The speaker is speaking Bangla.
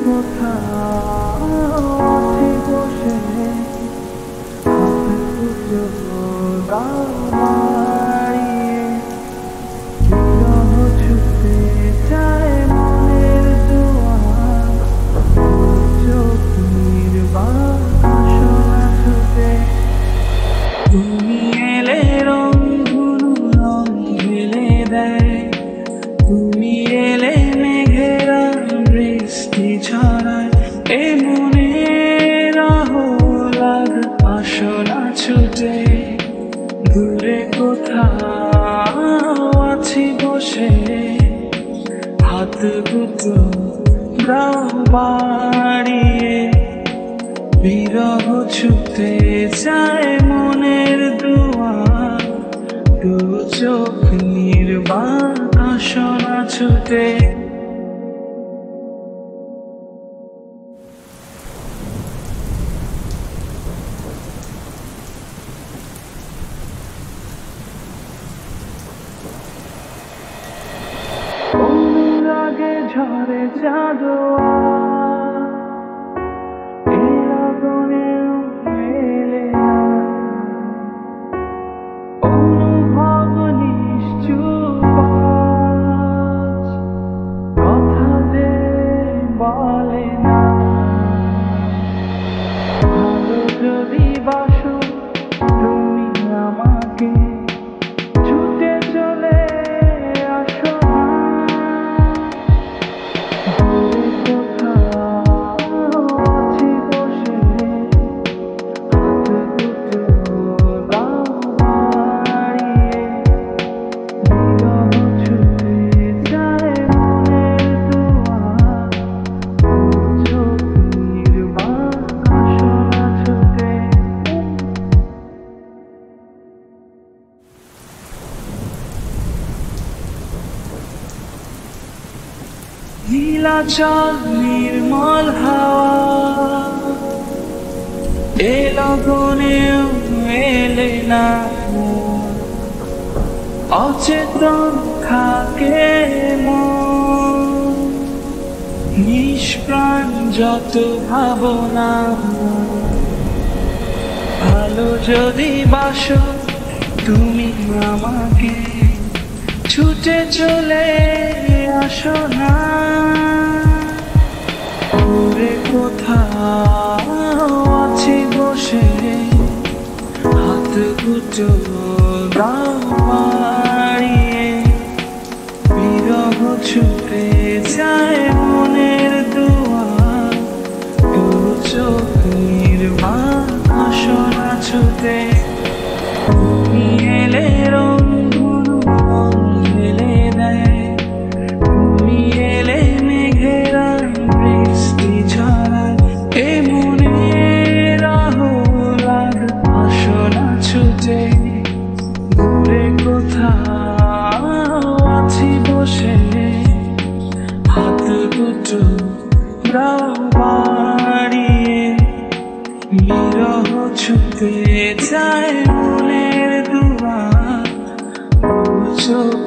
কোথাও আছি বসে হাতে দুটো গাও বাড়িয়ে বিরহ ছুটে যায় মনের দুয়ার চোখ নির্বাক শোনা ছুটে তুমি এলে রংধনু রং ঢেলে দেয় তুমি এলে মেঘেরা বৃষ্টি ছড়ায় এ মনের আহ্লাদ বাসনা ছুটে দূরে কোথাও আছি বসে হাত দুটো দাও বাড়িয়ে বিরহ ছুটে যায় মনের দুয়ার দু চোখ নির্বাক শোনা ছুটে অনুরাগে ঝরে জাদোয়া অনুভব নিশ্চুপ কথা যে বলে না ভালো যদি বাসো তুমি আমাকে ছুটে চলে আসো দূরে কোথাও আছি বসে হাত দুটো দাও বাড়িয়ে বিরহ ছুটে যায় মনের দুয়ার চোখ নির্বাক শোনা ছুটে নীলাচল নির্মল হাওয়া এ লগনেও এলে না অচেতন থাকে মন নিষ্প্রাণ যত ভাবনা ভালো যদি বাসো তুমি আমাকে ছুটে চলে আসো না দূরে কোথাও আছি বসে হাত দুটো দাও বাড়িয়ে বিরহ ছুটে যায় মনের দুয়ার দু চোখ নির্বাক শোনা ছুটে তুমি এলে রংধনু রং ঢেলে দেয় তুমি এলে মেঘেরা বৃষ্টি ছড়ায় এ মনের আহ্লাদ বাসনা ছুটে দূরে কোথাও আছি বসে হাত দুটো দাও বাড়িয়ে বিরহ ছুটে যায় মনের দুয়ার চোখ